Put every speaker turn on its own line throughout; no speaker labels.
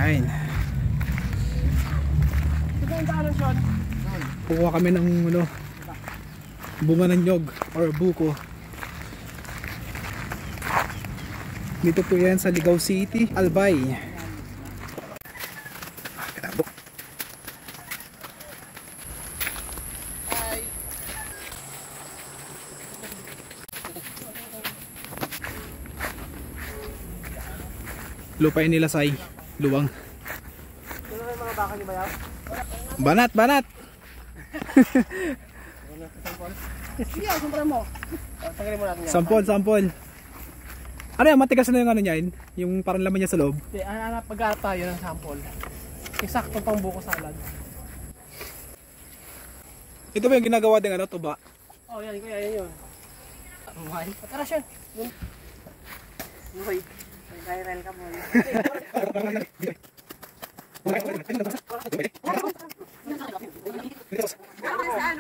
Ayan. Kukuha kami ng ano, bunga ng nyog or buko. Dito po yan sa Ligao City, Albay. Lupain nila say, luwang.
Mga baka ni Bayaw?
Banat, banat.
Sige, sampol mo. Tanggalin mo natin yan.
Sampol, sampol. Ano yan, matigas na yung ano niya, yung parang laman niya sa loob.
Pag-aarap tayo ng sample. Eksakto pang buko salad.
Ito ba yung ginagawa din ano, tuba?
Oh, yan, kuya, yan yun. Buhay. Pataras yun. Buhay. Viral ka mo.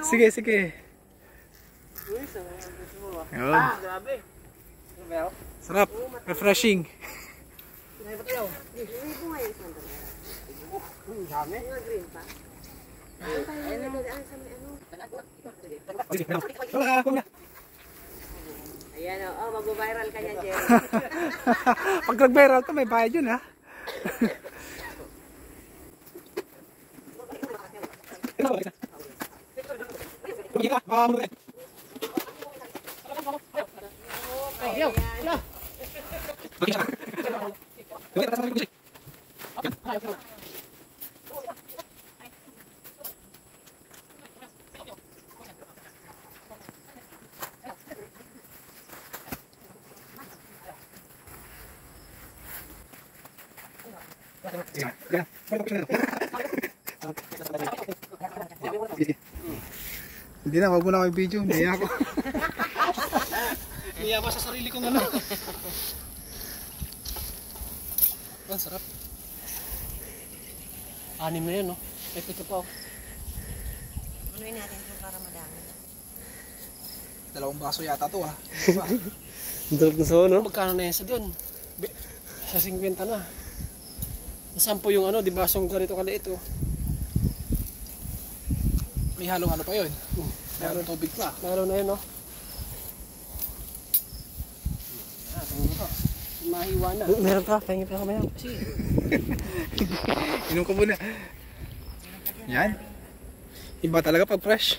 Sige, sige. Yun.
Grabe.
Sarap, refreshing.
Ayan o, oh, mag-viral ka niya, Jerry.
Pag nag-viral to, may bayad yun ha. Hindi na, wag mo na kayo video. Naya ako. Naya ba sa sarili kong ano? Ang sarap.
Anim na yun, no? May pito pa, oh.
Unuin natin ito para madami.
2 baso yata to ha.
Ang sarap na sa no? Magkano na yan sa doon? Sa 50 na. Nasampo yung ano, di ba? Song ganito kaliit, oh.
May halong ano pa yun. May halong tubig pa.
Meron na yun, no? Tingnan mo to. Mahiwa na. Meron ka, pahingin pa ako mayan. Sige.
Inom ka muna. Yan. Iba talaga pag fresh.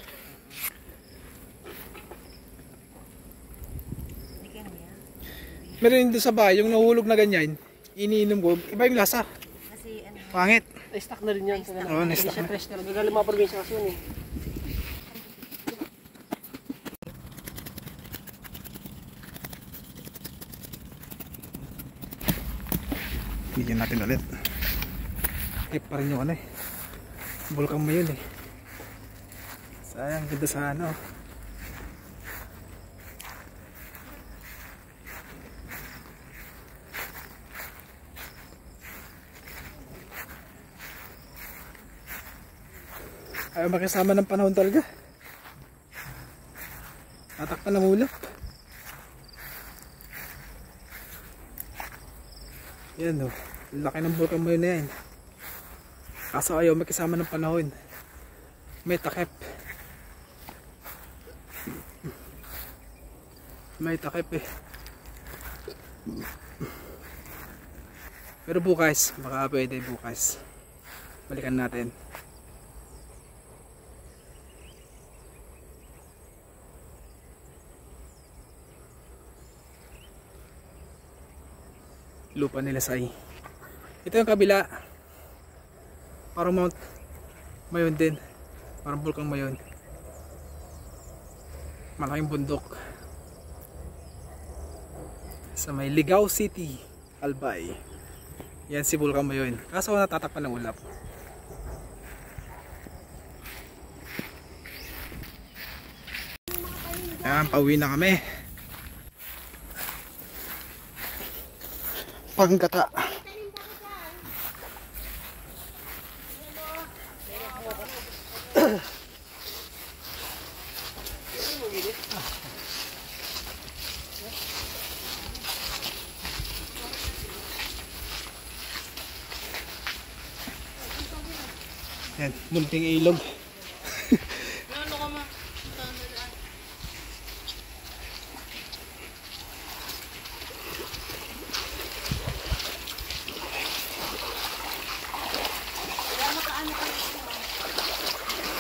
Meron din sa bahay, yung nahulog na ganyan, iniinom ko, iba yung lasa.
Kasi ano,
Pangit.
Na-stack na rin yan.
Oo, na-stack
Hindi siya
na.
fresh talaga. Galing mga probinsya kasi yun, eh.
Bigyan natin ulit. Pa rin yung ano eh. Bulkang mo yun eh. Sayang, ganda sa ano. Ayaw makisama ng panahon talaga. Tatakpan ng ulap. Yan o. Laki ng bulkan mo yun na yan. Kaso ayaw makisama ng panahon. May takip. May takip eh. Pero bukas, baka pwede bukas. Balikan natin. Lupa nila say. Ito yung kabila. Parang Mount Mayon din. Parang Bulkang Mayon. Malaking bundok. Sa may Ligao City, Albay. Yan si Bulkang Mayon. Kaso natatakpan ng ulap. Yan, pauwi na kami. Panggata. Yan, munting ilog.
Ano ka ma?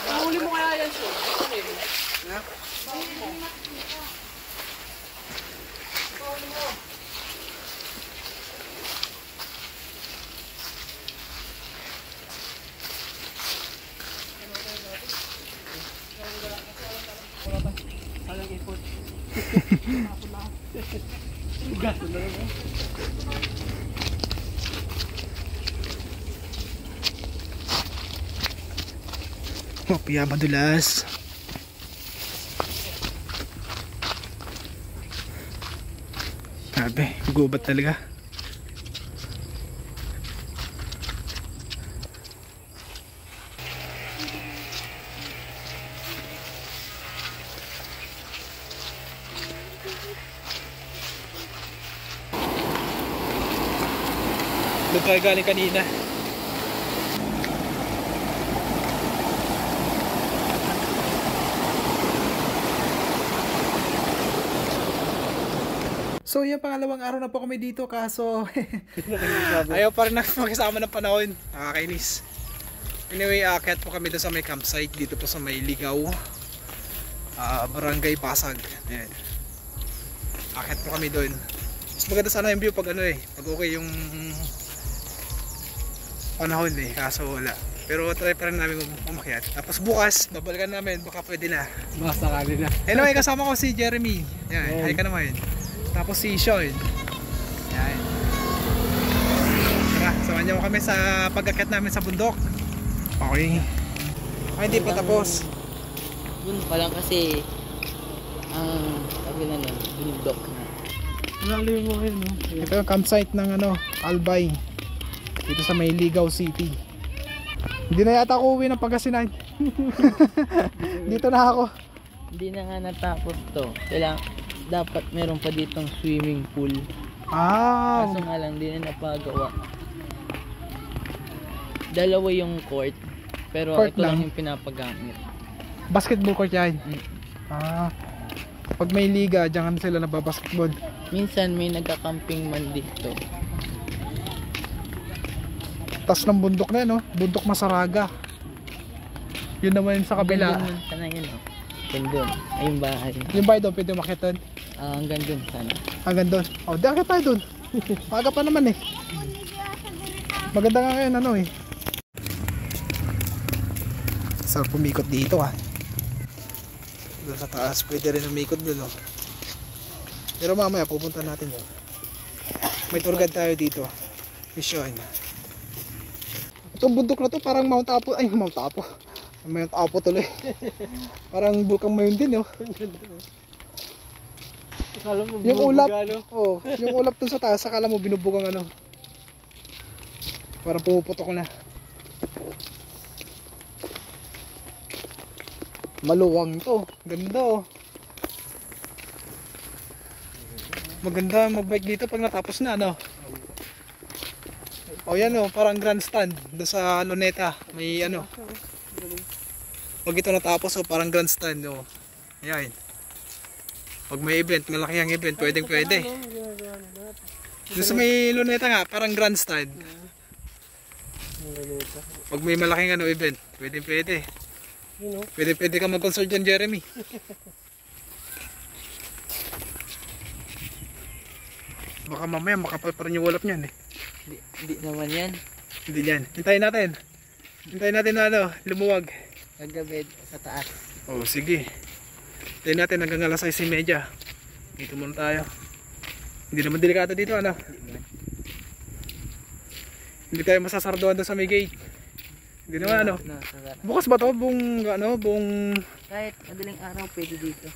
Nahuli mo kaya yan, so? Alang ipot. Gas na lang.
Oh, piya madulas. Grabe, gubat talaga. Doon tayo galing kanina. So yan, pangalawang araw na po kami dito, kaso ayaw pa rin na makisama ng panahon. Nakakainis. Anyway, aakyat po kami doon sa may campsite dito po sa may Ligaw, Barangay Basag. Ayan. Aakyat po kami doon. Mas maganda sana yung view pag ano pag okay yung panahon kaso wala. Pero try pa rin namin umakyat. Tapos bukas, babalikan namin, baka pwede na.
Basta kanina.
Anyway, kasama ko si Jeremy. Yan, hi ka naman. Tapos si Sean. Yan. Tara, samahan niyo kami sa pag-akyat namin sa bundok. Okay. Ay, hindi pa tapos.
Dun pa lang kasi ang sabi na nun, bundok na.
Malalim mo kayo, no?
Ito yung campsite ng Albay. Dito sa may Ligaw City. Hindi na yata ako uwi ng Pangasinan. Dito na ako.
Hindi na nga natapos to. Dapat meron pa ditong swimming pool. Kaso nga lang, hindi na napagawa. Dalawa yung court. Pero
Court
ito
lang?
lang yung pinapagamit.
Basketball court yan. Pag may liga, diyan sila nababasketball.
Minsan may nagka-camping man dito.
Tas ng bundok na no? Bundok Masaraga. Yun naman sa kabila.
Hanggang dun sana yun, oh. Hanggang dun. Ay, yung bahay.
Yung bahay doon, pwede makitan.
Hanggang dun sana.
Hanggang doon. Oh, di akit tayo doon. Maga pa naman Maganda nga ngayon Sarap pumikot dito Doon sa taas, pwede rin umikot doon Pero mamaya pupunta natin yun. May tour guide tayo dito. Mission. Itong bundok na to parang Mount Apo. Ay, Mount Apo. Mount Apo tuloy. Parang Bulkang Mayon din Yung ulap. Yung ulap dun sa taas, akala mo binubugang parang pumuputok na. Maluwang to. Ganda Maganda magbike dito pag natapos na yan parang grandstand doon sa Luneta. May pag ito natapos parang grandstand Ayan. Pag may event, malaki ang event, pwedeng pwede. Doon sa may Luneta nga, parang grandstand. Pag may malaking event, pwedeng pwede. Pwede ka mag-concert dyan, Jeremy. Baka mamaya makapal pa rin yung ulap niyan
Hindi naman yan.
Hindi yan. Hintayin natin na lumuwag.
Gagabed sa taas.
Sige. Hintayin natin hanggang alas 6:30. Dito muna tayo. Hindi naman delikado dito Hindi tayo masasarduan doon sa may gate. Hindi naman Bukas ba to? Buong
Kahit madaling araw pwede dito.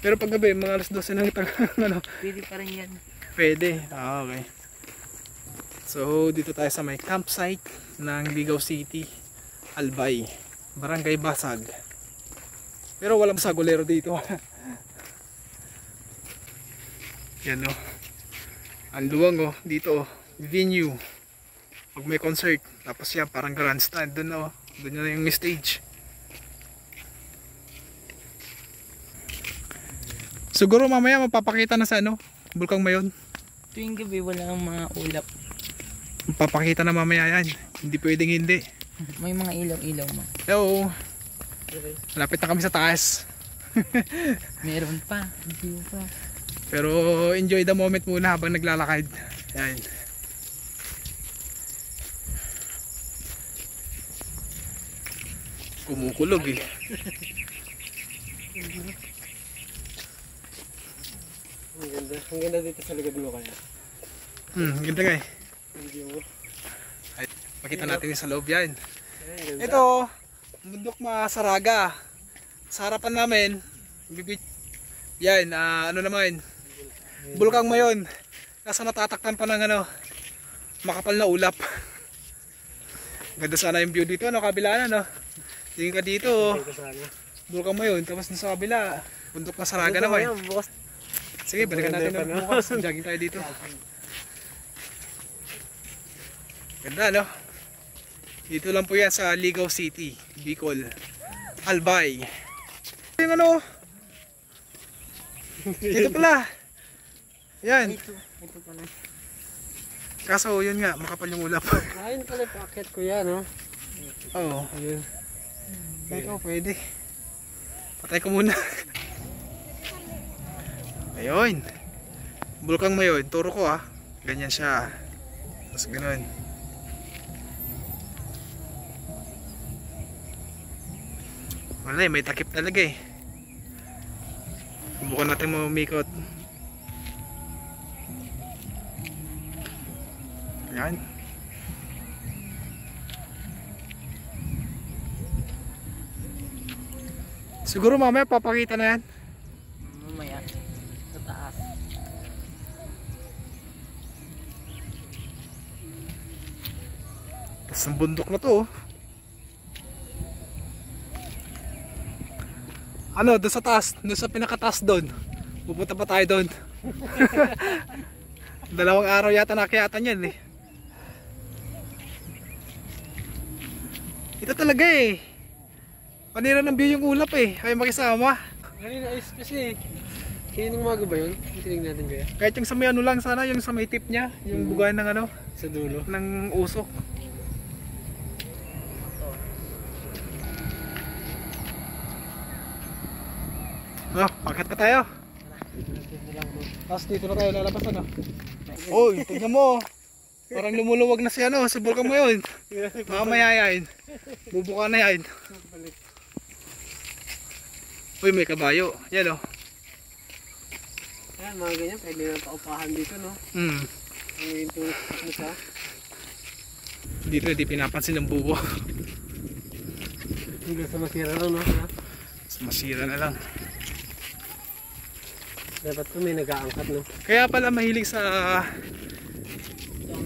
Pero pag gabi, mga alas 12 ng
Pwede pa rin yan.
Pwede. Okay. So, dito tayo sa may campsite ng Ligaw City, Albay, Barangay Basag. Pero walang sagolero dito. Yan Ang luwang dito venue. Pag may concert, tapos yan parang grandstand doon Doon na yung stage. Siguro mamaya mapapakita na sa ano, Bulkang Mayon.
Tuwing gabi walang mga ulap.
Mapapakita na mamaya yan. Hindi pwedeng hindi.
May mga ilaw-ilaw mo.
Oo. Malapit na kami sa taas.
Meron pa. Hindi pa.
Pero enjoy the moment muna habang naglalakad. Yan. Kumukulog eh.
Ang ganda dito sa likod mo kaya.
Ganda nga eh.
Hindi mo.
Ay, makita natin yung sa loob yan. Ito, bundok Masaraga. Sa harapan namin, yan, ano naman, Bulkang Mayon. Nasa natatakpan pa ng ano, makapal na ulap. Ganda sana yung view dito, ano, kabilaan, ano. Tingin ka dito, Bulkang Mayon, tapos nasa kabila, bundok Masaraga naman. Sige, balikan natin ng bukas. Jogging tayo dito. Ganda, no? Dito lang po yan sa Ligaw City, Bicol, Albay. Yung ano? Dito pala. Yan.
Ito pala.
Kaso yun nga, makapal yung ulap.
Ayun pala yung packet ko yan, no?
Oo.
Ayun.
Ikaw, pwede. Patay ko muna. Ayun. Bulkang Mayon, turo ko ah. Ganyan siya. Tapos ganun. Wala eh, may takip talaga eh. Subukan natin mamikot. Yan. Siguro mamaya papakita na yan.
Mamaya. Sa taas.
Tapos ang bundok na to oh. Ano, doon sa taas, doon sa pinakataas doon. Pupunta pa tayo doon. 2 araw yata nakiyatan yan eh. Ito talaga eh. Panira ng view yung ulap eh. Ayaw makisama.
Kanina ayos kasi. Kaya nung umaga ba yun? Tinig natin kaya?
Kahit yung sa may ano lang sana, yung sa may tip niya. Yung bugayan ng ano,
Sa dulo.
ng usok. Oh, pakat pa tayo. Tapos dito na tayo lalabas ano. Oy, tignan mo. Parang lumuluwag na si ano, si Bulkang Mayon. Mamaya yan. Bubuka na yan. Uy, may kabayo. Yan oh.
Ayan, mga ganyan. Pwede na paupahan dito, no?
Hmm.
Ang yung tourist mo sa.
Dito hindi pinapansin ng bubo.
Hanggang sa masira lang, no?
Masira na lang.
Dapat po may nag-aangkat, no?
Kaya pala mahilig sa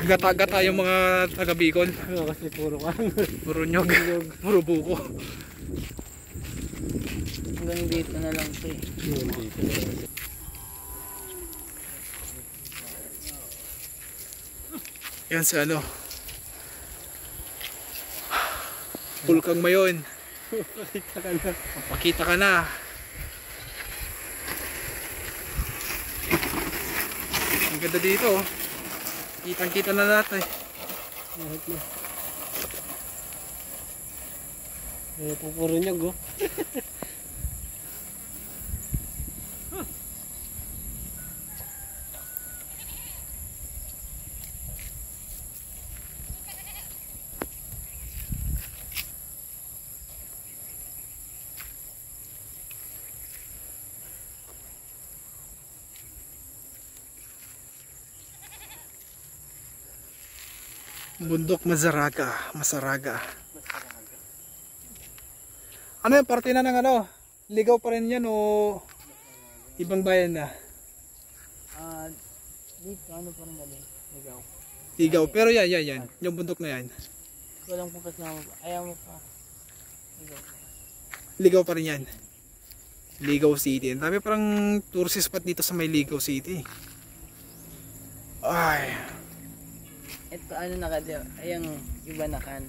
gata-gata yung mga taga Bicol.
Ano kasi puro kan.
Puro nyog, puro buko.
Hanggang dito na lang ito eh.
Yan sa ano. Bulkang Mayon.
Pakita ka na.
Pakita ka na. Ang ganda dito oh. Kitang-kita na natin.
Lahat na. Puro nyog, oh.
Bundok Masaraga. Ano yung parte na ng ano? Ligaw pa rin yan o ibang bayan na?
Dito, ano pa rin galing? Ligaw.
Ligaw, pero yan. Yung bundok na yan.
Walang pong kasama. Ayaw mo pa. Ligaw.
Ligaw pa rin yan. Ligaw City. Ang dami parang tourist spot dito sa may Ligaw City. Ay.
Ito ano nakadyo, ayang iba na kan.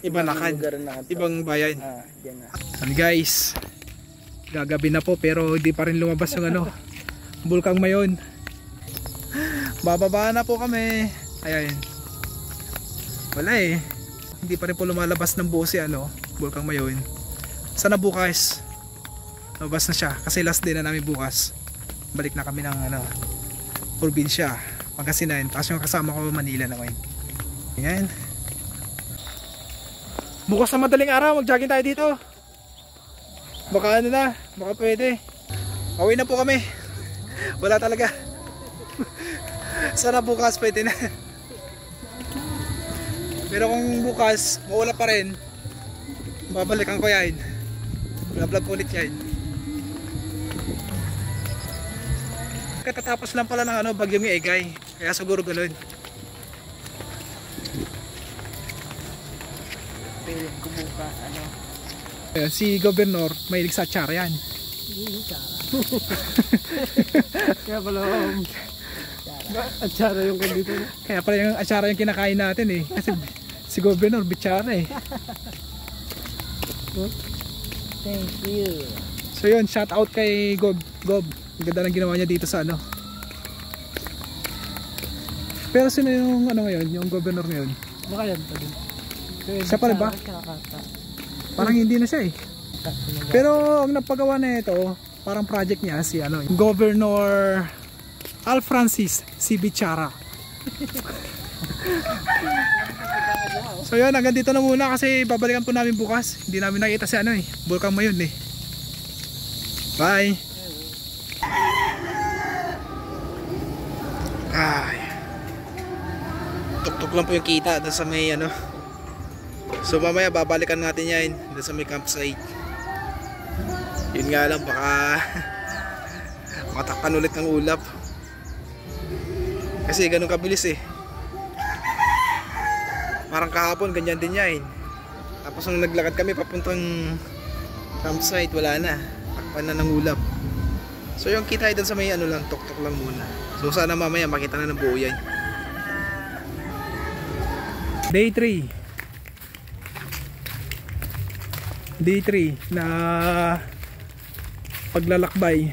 Ibang lakad.
lugar na ito.
Ibang bayan.
Diyan na.
And guys, gagabi na po pero hindi pa rin lumabas yung ano, Bulkang Mayon. Bababa na po kami. Ayan. Wala eh. Hindi pa rin po lumalabas ng buo si ano, Bulkang Mayon. Sana bukas lumabas na siya kasi last day na namin bukas. Balik na kami ng ano, probinsya, Pangasinan. Tapos yung kasama ko Manila naman. Ayan. Bukas na madaling araw, mag-jogging tayo dito. Baka ano na, baka pwede. Away na po kami. Wala talaga. Sana bukas pwede na. Pero kung bukas mawala pa rin, babalikan ko yan. Vlog ko ulit yan. Katatapos lang pala ng ano, bagyong Egay. Kaya siguro ganoon.
Pilit ko bukas, ano.
Si Governor, mahilig sa atsara yan.
Kaya pala, atsara yung kandito.
Kaya pala yung atsara yung kinakain natin eh. Kasi si Governor, bitsara eh.
Thank you.
So yun, shout out kay Gob. Ang ganda ng ginawa niya dito sa ano. Pero sino yung ano ngayon, yung Governor ngayon?
Baka yan pa din.
Siya pa rin ba? Parang hindi na siya eh. Pero ang napagawa na ito, parang project niya si ano, Governor Al Francis si Bichara. So yun, hanggang dito na muna kasi babalikan po namin bukas. Hindi namin nakita si ano eh, Bulkang Mayon eh. Bye. Ay. Tuk-tuk lang po yung kita doon sa may ano. So mamaya babalikan natin yan doon sa may campsite. Yun nga lang baka matakpan ulit ng ulap. Kasi ganun kabilis eh. Parang kahapon ganyan din yan. Tapos nung naglakad kami papuntang campsite wala na. Takpan na ng ulap. So yung kita doon sa may ano lang, tuk-tuk lang muna. So sana mamaya makita na ng buo yan. Day 3. Day 3 na paglalakbay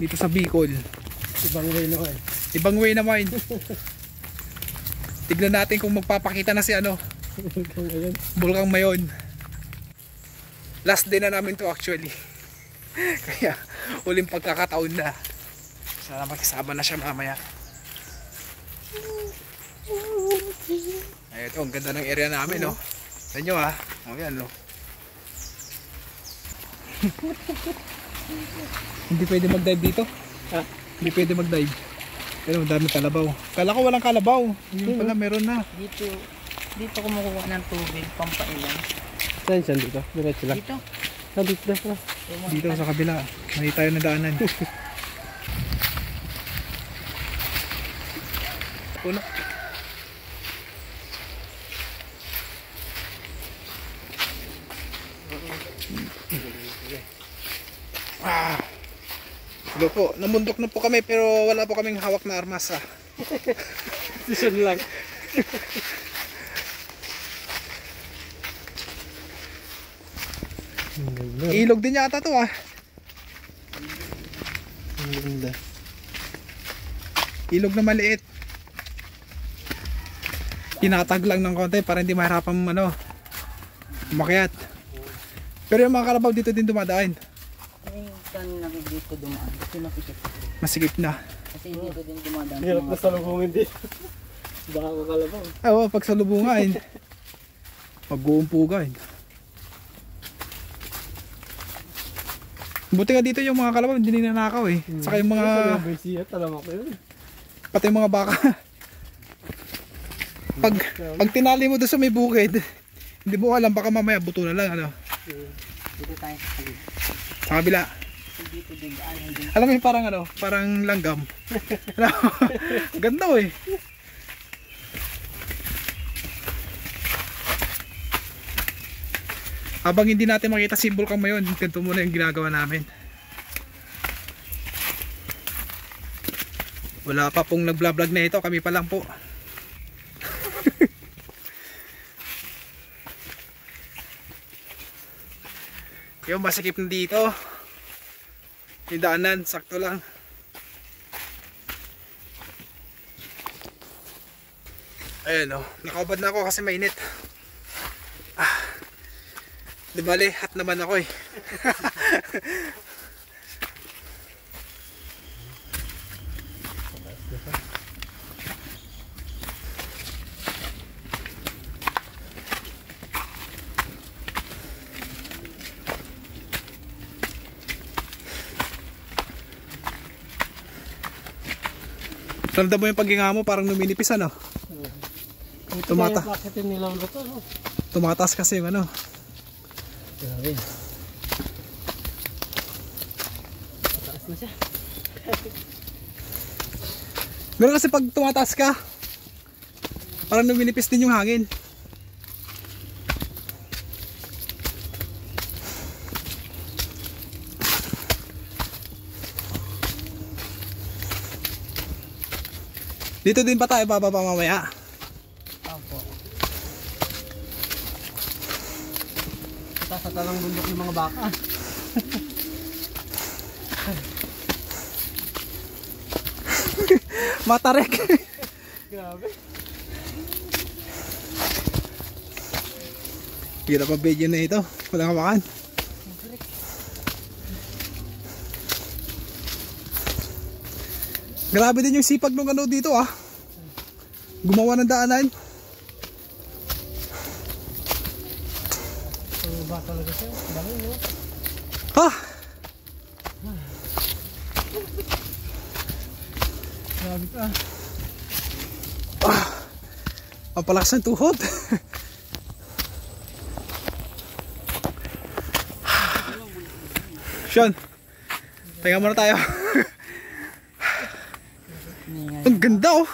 dito sa Bicol.
Ibang way naman.
Ibang way naman. Tignan natin kung magpapakita na si ano, Bulkang Mayon. Last day na namin to actually. Kaya uling pagkakataon na. Sana makisama na siya mamaya. Ay, ito ang ganda ng area namin no. Sa inyo ha. O yan no. Hindi pwede mag-dive dito.
Ha?
Hindi pwede mag-dive. Pero dami kalabaw. Kala ko walang kalabaw. Yun pala meron na.
Dito kumukuha ng tubig, pampailan.
Saan siya dito? Diretso lang.
Dito.
Dito.
Dito sa kabila. May tayo na daanan. Puno. Hello po, namundok na po kami pero wala po kaming hawak na armas ha.
Decision lang.
Ilog din yata to ah. Ilog na maliit. Tinatag lang ng konti para hindi mahirapan ano, umakyat. Pero yung mga kalabaw dito din dumadaan.
Ay, kanina dito dumaan. Kasi masikip.
Masikip na.
Kasi dito din dumadaan.
Hirap na sa lubungin din. Baka makalabaw.
Ay, oh, pag sa lubungan, mag-uumpugan. Buti nga dito yung mga kalabaw hindi ninanakaw eh. Saka yung mga pati yung mga baka. Pag tinali mo doon sa may bukid, hindi mo alam baka mamaya buto na lang ano.
Dito tayo sa kabila.
Sa kabila.
Dito din daan.
Alam mo yung parang ano, parang langgam. Ganda eh. Habang hindi natin makita si Bulkang Mayon, ganito muna yung ginagawa namin. Wala pa pong nag-vlog na ito, kami pa lang po. Yung masikip na dito. Yung daanan, sakto lang. Ayan o, nakaubad na ako kasi mainit. Di bale, hot naman ako eh. Ramdam mo yung paghinga mo, parang numinipis ano?
Bakit yung nilawlo to? No?
Tumataas kasi yung ano.
Grabe. Mataas na siya.
Pero kasi pag tumataas ka, parang numinipis din yung hangin. Dito din pa tayo bababa mamaya.
Opo. Sa talang bundok yung mga baka.
Matarek.
Grabe.
Hirap pa video na ito. Walang hawakan. Grabe din yung sipag ng ano dito ah. Gumawa ng daanan.
Ba talaga siya? Dami no?
Ha?
Grabe ka.
Ang palakas ng tuhod. Sean, tingnan muna tayo. Ang ganda oh.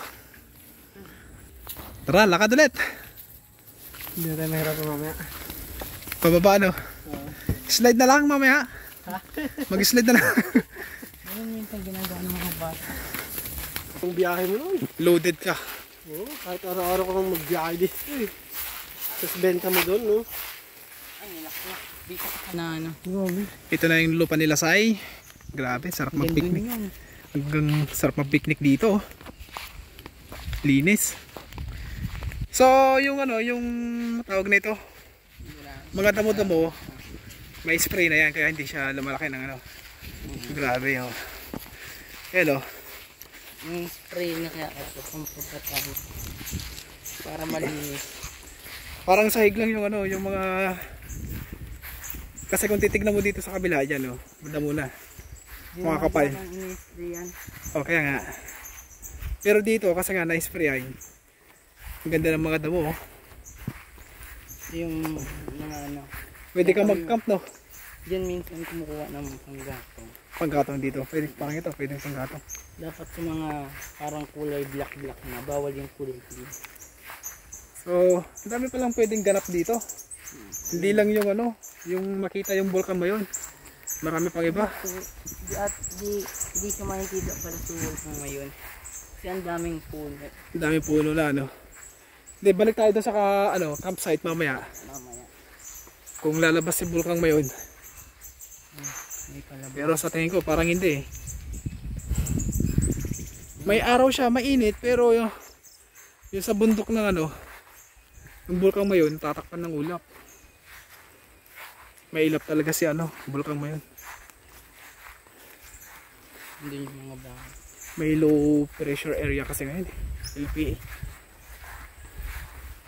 Tara, lakad ulit.
Hindi na tayo mahirap mamaya.
Pababa ano? Slide na lang mamaya. Mag-slide na lang.
Ayun minsan ginagawa ng mga bata.
Ang biyahe mo nun.
Loaded ka.
Oo, kahit araw-araw ka nang magbiyahe dito eh. Tapos benta mo doon, no?
Ay, nilakyak. Dito ka na ano.
Grabe.
Ito na yung lupa nila Sai. Grabe, sarap mag-picnic. Hanggang sarap mag-picnic dito. Linis. So, yung ano, yung tawag na ito. Mga damo-damo, may spray na yan kaya hindi siya lumalaki ng ano. Grabe yun. Hello.
Yung spray na kaya ito pumpupat tayo. Para malinis.
Parang sahig lang yung ano, yung mga... Kasi kung titignan mo dito sa kabila dyan, oh, damo na. Mga kapal. O, kaya nga. Pero dito, kasi nga na-sprayan. Ang ganda ng mga damo, oh.
Yung mga ano.
Pwede ka mag-camp, no?
Diyan minsan kumukuha ng panggatong.
Panggatong dito. Pwede, parang ito, pwede panggatong.
Dapat sa mga parang kulay black na. Bawal yung kulay green.
So, ang dami palang pwedeng ganap dito. Hindi lang yung ano, yung makita yung volcan ba yun. Marami pang iba.
At di ka makikita pala sa volcan ngayon. Kasi ang daming puno.
Ang daming puno na, ano. Hindi, balik tayo doon sa ano, campsite mamaya.
Mamaya.
Kung lalabas si volcan ngayon.
May palabas.
Pero sa tingin ko, parang hindi eh. May araw siya, mainit, pero yung sa bundok ng ano, yung volcan ngayon, tatakpan ng ulap. May ilap talaga si ano, volcan ngayon.
Hindi yung mga bahay.
May low pressure area kasi ngayon eh. LPA.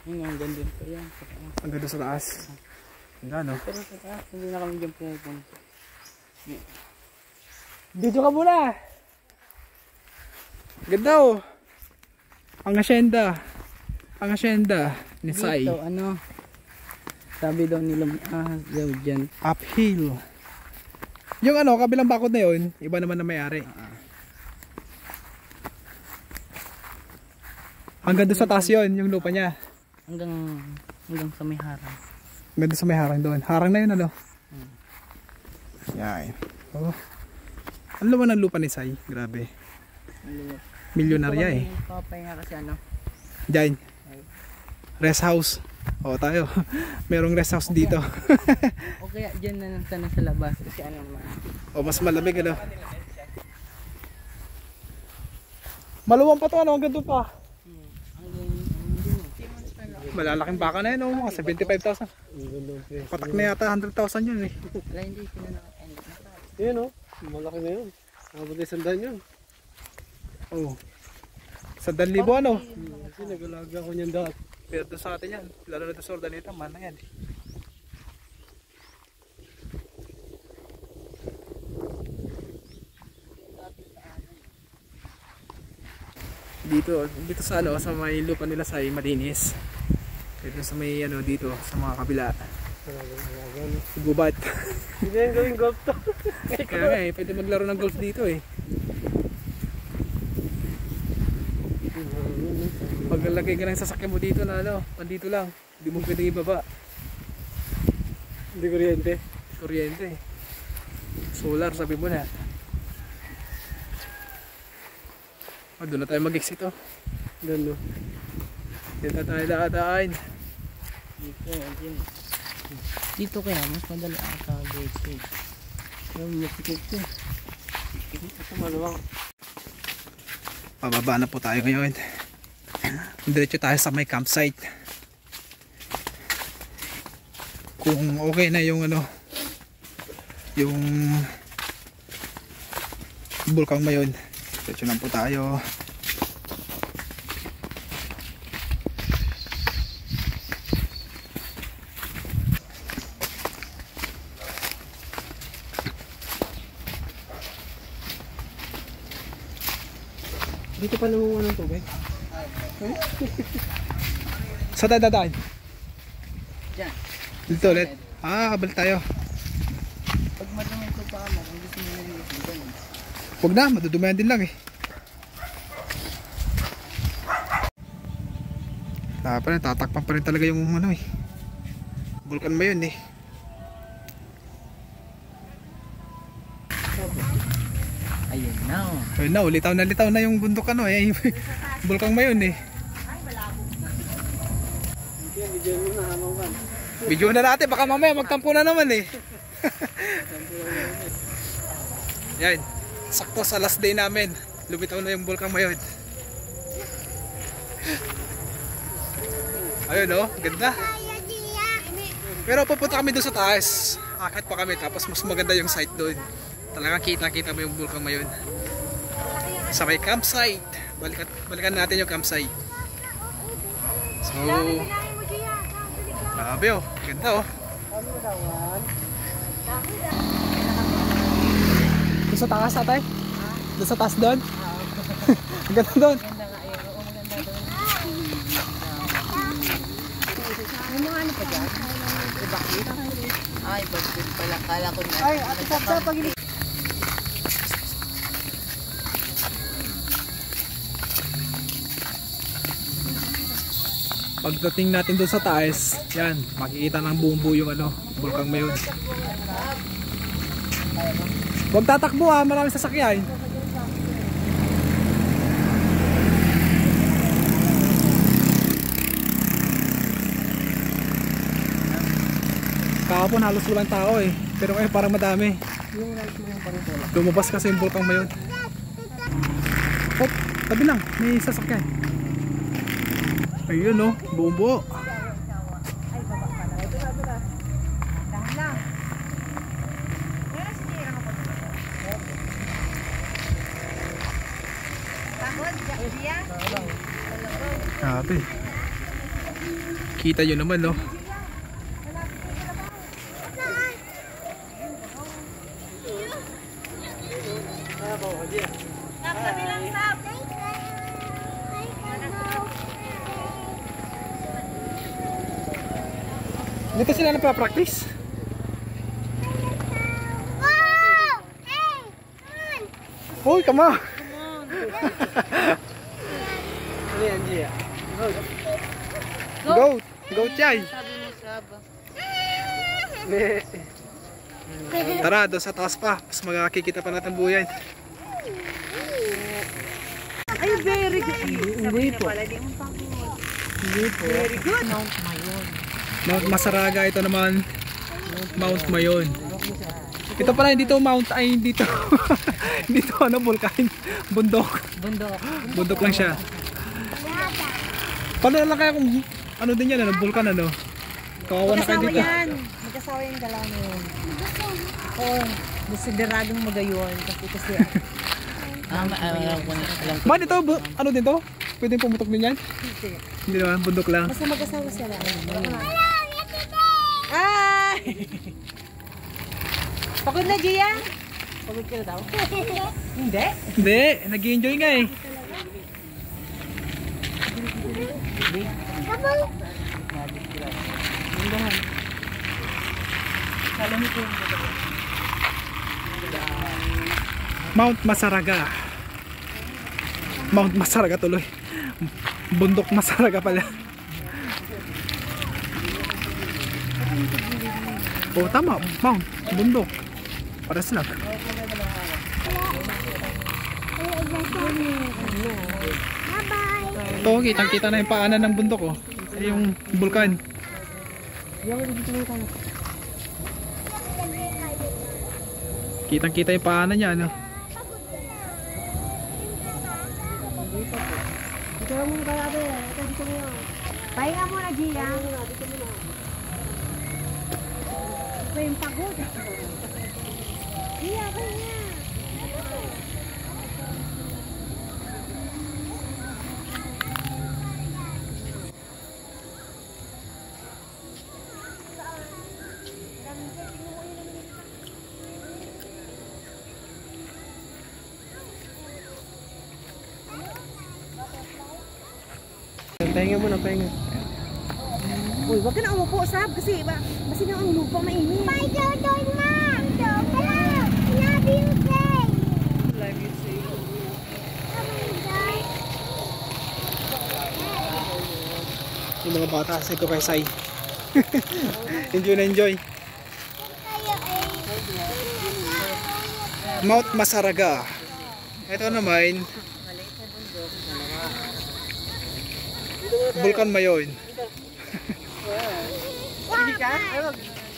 Yung hanggang dun pa yan. Sa taas.
Ang ganda sa taas. Ang gano.
Pero sa taas, hindi na kami dyan pumupunta.
Dito ka muna! Ganda oh! Ang asyenda. Ang asyenda ni Sai.
Dito, ano? Sabi daw nila, daw dyan.
Uphill. Yung ano, kabilang bakod na yun, iba naman na may-ari. Hanggang doon sa taas yun, yung lupa niya.
Hanggang sa may harang.
Hanggang doon sa may harang doon. Harang na yun ano? Yan. Oh. Ang laman ng lupa ni Sai. Grabe. Milyonarya eh.
Papahinga kasi ano.
Diyan. Rest house. O tayo, merong rest house dito.
O kaya dyan na lang sana sa labas kasi ano naman.
O mas malamig ano. Maluwang pa to ano, hanggang doon pa. Malalaking baka na yun, oh, mga 75,000. Patak na yata 100,000 yun eh.
Wala hindi sila naka-end.
Yun o, malaki na yun. Nakabot na 100 yun.
Oh. 100,000 ano?
Kasi nagalaga ko niyan dati.
Pero doon sa atin yan, lalo na doon sa Ordaneta, man na yan. Dito sa ano, sa may lupa nila sa Malinis. Dito sa may ano dito, sa mga kabila. Gubat.
Hindi na yung gawing golf to.
Kaya nga eh, pwede maglaro ng golf dito eh. Paglalagay ka ng sasakyan mo dito na ano, pandito lang. Hindi mo pwede ibaba.
Hindi kuryente.
Kuryente. Solar sabi mo na. Doon na tayo mag-exit oh.
Doon no.
Dito tayo daatain.
Dito kaya mas madali ata dito.
Yung masikip ko. Ito maluwang.
Pababa na po tayo ngayon. Diretso tayo sa may campsite. Kung okay na yung ano, yung Bulkang Mayon, diretso lang po tayo.
Dito pa naman ng tubig.
Sa dadaan?
Diyan.
Dito ulit. Ah, kabal tayo.
Pag madumi ito pa mo, kung gusto mo nyo dyan.
Huwag na, madudumayan din lang eh. Tatakpan pa rin talaga yung ano eh. Bulkan Mayon eh.
Ayun na oh.
Ayun na, litaw na yung bundok ano eh. Bulkang Mayon eh. Video na natin, baka mamaya magtampo na naman eh. Yan, sakto sa last day namin. Lumitaw na yung Bulkang Mayon. Ayun oh, ganda. Pero pupunta kami doon sa taas. Akit pa kami, tapos mas maganda yung site doon. Talagang kita mo yung Bulkang Mayon. Sa may campsite. Balikan natin yung campsite. So, grabe oh, ganda oh. Doon sa taas atay? Doon sa taas doon? Ang ganda doon.
Maganda nga yun. Oo, maganda doon. May mga ano pa dyan? Ibakit? Ay, bakit pala. Kala ko na. Ay, ate Sapsa, pag-ilig.
Pagdating natin doon sa taas, yan, makikita ng buong buo yung ano, Bulkang Mayon. Huwag tatakbo ha, maraming sasakyan. Kahapon halos walang tao eh, pero ngayon parang madami. Lumabas kasi yung Bulkang Mayon. Oh, tabi lang, may sasakyan. Ayun oh, buong buo. Grabe. Kita nyo naman no. Dito sila nagpa-practice. Hoy, come on.
Ano yan, Gia?
Go. Go, Chay.
Sabi mo, Saba.
Tara, doon sa taas pa. Mas makakikita pa natin buhay.
Ay, very good.
Hindi po. Hindi po. Very good. Mount Mayon.
Mount Masaraga, ito naman Mount Mayon. Ito pala hindi to mount, ay hindi to hindi to ano, vulkan, bundok. Bundok lang siya. Paano lang kaya kung ano din yan, ano, vulkan ano? Kawawa na kayo dito.
Magkasawa yung galano yun. Oo. Desideradong magayon. Kasi
Alam ko.
Man, ito, ano din to? Pwede pumutok din yan? Hindi naman, bundok lang.
basta magkasawa sila. Ay! Pagod na, Gia? Pagod ka na daw? Hindi.
Hindi, nag-i-enjoy nga eh. Mount Masaraga. Mount Masaraga tuloy. Bundok Masaraga pala. Oh, tama. Mount. Bundok. Paras lang. Ito, kitang-kita na yung paanan ng bundok oh. Yung bulkan. Kitang-kita yung paanan niya, ano?
Pahinga muna, Gia. Ito yung pagod. Gia, pahinga.
Pahinga muna, pahinga.
Uy, wag ka na umupo, Sab, kasi kasi na ang lupa mainit. Bye, Jordan, ma! Jordan! Love you, say!
Love you, say.
Yung mga bata sa ko kay Sai. Enjoy na enjoy. Mount Masaraga. Ito naman Bulkan Mayon.
Sige ka?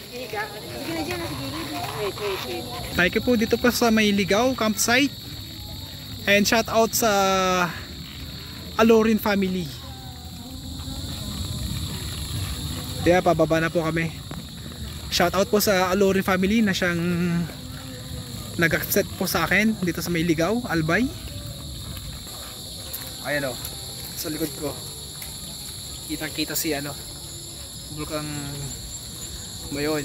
Sige ka?
Sige na dyan, nasa gilid.
Wait.
Thank you po dito pa sa Mayligaw campsite. And shout out sa Alorin family. Kaya pababa na po kami. Shout out po sa Alorin family na siyang nag-accept po sa akin dito sa Mayligaw, Albay. Ayan o, sa likod ko. Kitang-kita si ano, Bulkang Mayon.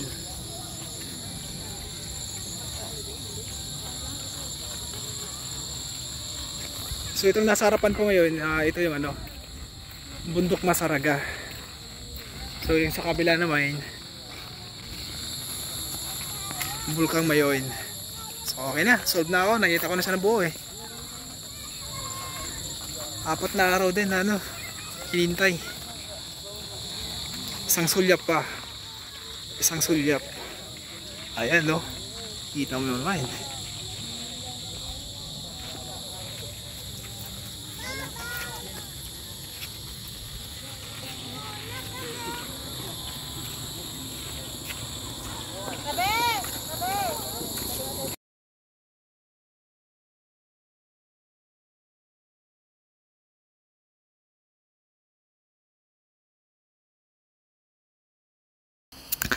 So itong nasa harapan ko ngayon, ito yung ano, Bundok Masaraga. So yung sa kabila naman, Bulkang Mayon. So okay na, solve na ako, nakita ko na siya ng buo eh. 4 na araw din na ano, hinintay. Isang sulyap pa. Isang sulyap. Ayan no, kita mo naman.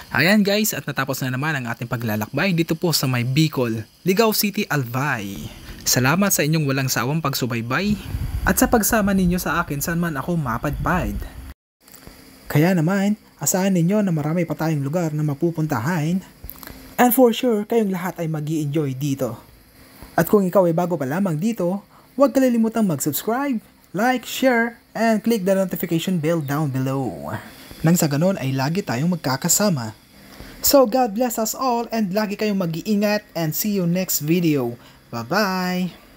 Ayan guys, at natapos na naman ang ating paglalakbay dito po sa may Bicol, Ligao City, Albay. Salamat sa inyong walang sawang pagsubaybay at sa pagsama ninyo sa akin saan man ako mapadpad. Kaya naman, asahan ninyo na marami pa tayong lugar na mapupuntahan. And for sure, kayong lahat ay mag-i-enjoy dito. At kung ikaw ay bago pa lamang dito, huwag kalilimutang mag-subscribe, like, share, and click the notification bell down below. Nang sa ganon ay lagi tayong magkakasama. So God bless us all and lagi kayong mag-iingat and see you next video. Bye-bye!